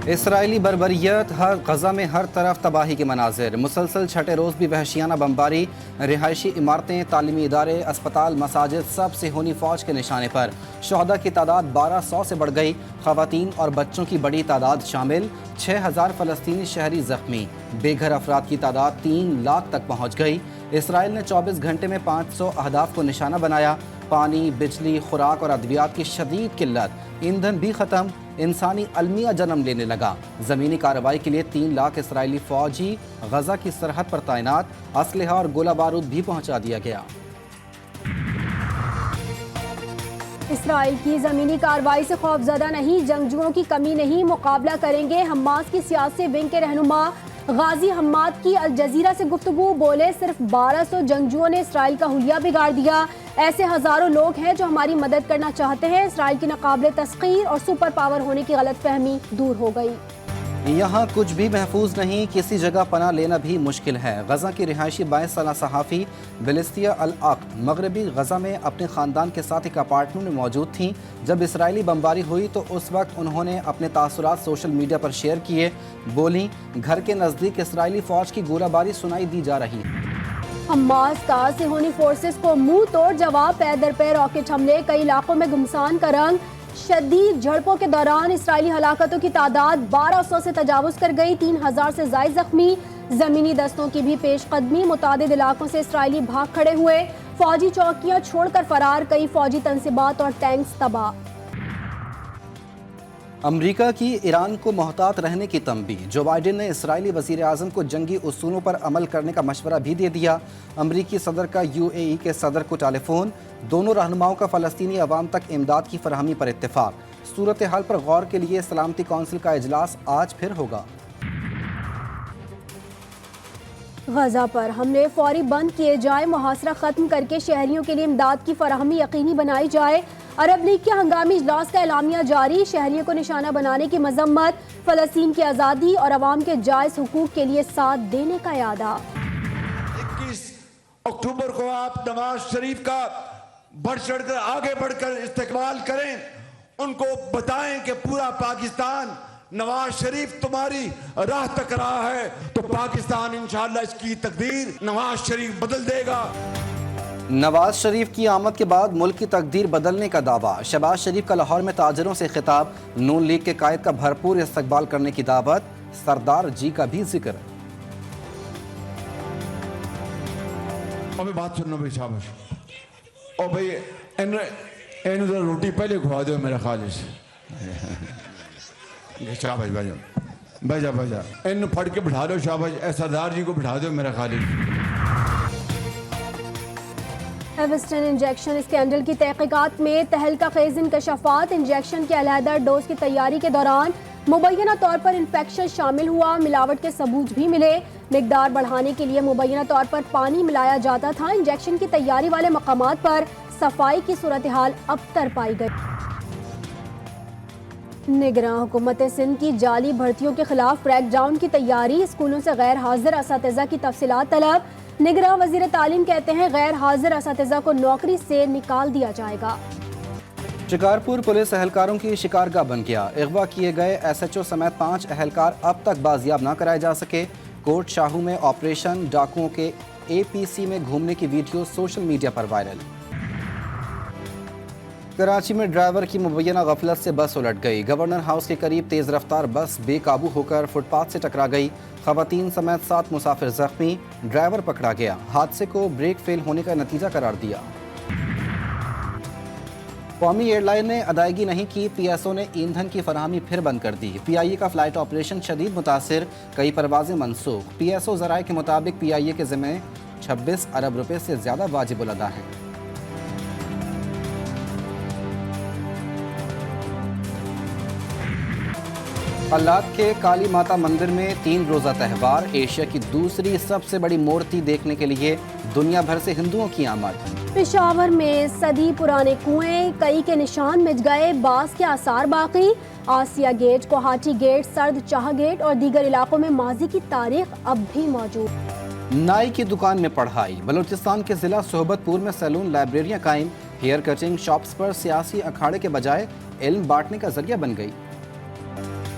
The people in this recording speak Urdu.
اسرائیلی بربریت غزہ میں ہر طرف تباہی کے مناظر، مسلسل چھٹے روز بھی وحشیانہ بمباری، رہائشی عمارتیں، تعلیمی ادارے، اسپتال، مساجد سب صہیونی فوج کے نشانے پر۔ شہداء کی تعداد 1200 سے بڑھ گئی، خواتین اور بچوں کی بڑی تعداد شامل، 6000 فلسطینی شہری زخمی، بے گھر افراد کی تعداد 3 لاکھ تک پہنچ گئی۔ اسرائیل نے 24 گھنٹے میں 500 اہداف کو نشانہ بنایا، پانی، بجلی، خوراک اور ادویات کی شدید قلت، ایندھن بھی ختم، انسانی المیہ جنم لینے لگا۔ زمینی کارروائی کے لیے 3 لاکھ اسرائیلی فوجی غزہ کی سرحد پر تعینات، اسلحہ اور گولہ بارود بھی پہنچا دیا گیا۔ اسرائیل کی زمینی کارروائی سے خوفزدہ نہیں، جنگجوؤں کی کمی نہیں، مقابلہ کریں گے۔ حماس کی سیاسی ونگ کے رہنما غازی حماد کی الجزیرہ سے گفتگو، بولے صرف 1200 جنگجوؤں نے اسرائیل کا حلیہ بگاڑ دیا، ایسے ہزاروں لوگ ہیں جو ہماری مدد کرنا چاہتے ہیں۔ اسرائیل کی ناقابل تسخیر اور سپر پاور ہونے کی غلط فہمی دور ہو گئی۔ یہاں کچھ بھی محفوظ نہیں، کسی جگہ پناہ لینا بھی مشکل ہے۔ غزہ کی رہائشی 22 سالہ صحافی بلستیہ العقد مغربی غزہ میں اپنے خاندان کے ساتھ ایک اپارٹمنٹ میں موجود تھیں جب اسرائیلی بمباری ہوئی، تو اس وقت انہوں نے اپنے تاثرات سوشل میڈیا پر شیئر کیے۔ بولیں، گھر کے نزدیک اسرائیلی فوج کی گولہ باری سنائی دی جا رہی ہے۔ حماس کا صہیونی فورسز کو منہ توڑ جواب، پے در پے راکٹ حملے، کئی علاقوں میں گھمسان کا رنگ۔ شدید جھڑپوں کے دوران اسرائیلی ہلاکتوں کی تعداد 1200 سے تجاوز کر گئی، 3000 سے زائد زخمی، زمینی دستوں کی بھی پیش قدمی، متعدد علاقوں سے اسرائیلی بھاگ کھڑے ہوئے، فوجی چوکیاں چھوڑ کر فرار، کئی فوجی تنصیبات اور ٹینکس تباہ۔ امریکا کی ایران کو محتاط رہنے کی تنبیہ، جو بائیڈن نے اسرائیلی وزیر اعظم کو جنگی اصولوں پر عمل کرنے کا مشورہ بھی دے دیا۔ امریکی صدر کا UAE کے صدر کو ٹیلی فون، دونوں رہنماؤں کا فلسطینی عوام تک امداد کی فراہمی پر اتفاق۔ صورتحال پر غور کے لیے سلامتی کونسل کا اجلاس آج پھر ہوگا۔ غزہ پر حملے فوری بند کیے جائیں، محاصرہ ختم کر کے شہریوں کے لیے امداد کی فراہمی یقینی بنائی جائے۔ عرب لیگ کے ہنگامی اجلاس کا اعلامیہ جاری، شہریوں کو نشانہ بنانے کی مذمت، فلسطین کی آزادی اور عوام کے جائز حقوق کے لیے ساتھ دینے کا اعادہ۔ 21 اکتوبر کو آپ نواز شریف کا بڑھ چڑھ کر آگے بڑھ کر استقبال کریں، ان کو بتائیں کہ پورا پاکستان نواز شریف تمہاری راہ تک رہا ہے، تو پاکستان انشاءاللہ اس کی تقدیر نواز شریف بدل دے گا۔ نواز شریف کی آمد کے بعد ملک کی تقدیر بدلنے کا دعویٰ، شہباز شریف کا لاہور میں تاجروں سے خطاب، نون لیگ کے قائد کا بھرپور استقبال کرنے کی دعوت، سردار جی کا بھی ذکر۔ اور بات سننا بھائی شاباش، اور بھائی این ذرا روٹی پہلے کھوا دو میرا خالص، شاباش بھائی جا این پھڑ کے بٹھا دو، شاباش سردار جی کو بٹھا دو میرا خالص۔ ایوسٹن انجیکشن اسکینڈل کی تحقیقات میں تہلکہ خیز انکشافات، انجیکشن کے علیحدہ ڈوز کی تیاری کے دوران مبینہ طور پر انفیکشن شامل ہوا، ملاوٹ کے ثبوت بھی ملے، مقدار بڑھانے کے لیے مبینہ طور پر پانی ملایا جاتا تھا۔ انجیکشن کی تیاری والے مقامات پر صفائی کی صورتحال ابتر پائی گئی۔ نگراں حکومت سندھ کی جعلی بھرتیوں کے خلاف کریک ڈاؤن کی تیاری، اسکولوں سے غیر حاضر اساتذہ کی تفصیلات طلب، نگراں وزیر تعلیم کہتے ہیں غیر حاضر اساتذہ کو نوکری سے نکال دیا جائے گا۔ شکارپور پولیس اہلکاروں کی شکارگاہ بن گیا، اغوا کیے گئے SHO سمیت 5 اہلکار اب تک بازیاب نہ کرائے جا سکے۔ کوٹ شاہو میں آپریشن ڈاکوؤں کے APC میں گھومنے کی ویڈیو سوشل میڈیا پر وائرل۔ کراچی میں ڈرائیور کی مبینہ غفلت سے بس الٹ گئی، گورنر ہاؤس کے قریب تیز رفتار بس بے قابو ہو کر فٹ پاتھ سے ٹکرا گئی، خواتین سمیت 7 مسافر زخمی، ڈرائیور پکڑا گیا، حادثے کو بریک فیل ہونے کا نتیجہ قرار دیا۔ قومی ایئر لائن نے ادائیگی نہیں کی، PSO نے ایندھن کی فراہمی پھر بند کر دی، PIA کا فلائٹ آپریشن شدید متاثر، کئی پروازیں منسوخ، PSO ذرائع کے مطابق PIA کے ذمہ 26 ارب روپے سے زیادہ واجب الادا ہیں۔ اللہ کے کالی ماتا مندر میں 3 روزہ تہوار، ایشیا کی دوسری سب سے بڑی مورتی دیکھنے کے لیے دنیا بھر سے ہندوؤں کی آمد۔ پشاور میں صدی پرانے کنویں، کئی کے نشان مٹ گئے، بعض کے آثار باقی، آسیہ گیٹ، کوہاٹی گیٹ، سرد چاہ گیٹ اور دیگر علاقوں میں ماضی کی تاریخ اب بھی موجود۔ نائی کی دکان میں پڑھائی، بلوچستان کے ضلع صحبت پور میں سیلون لائبریریاں قائم، ہیئر کٹنگ شاپس پر سیاسی اکھاڑے کے بجائے علم بانٹنے کا ذریعہ بن گئی۔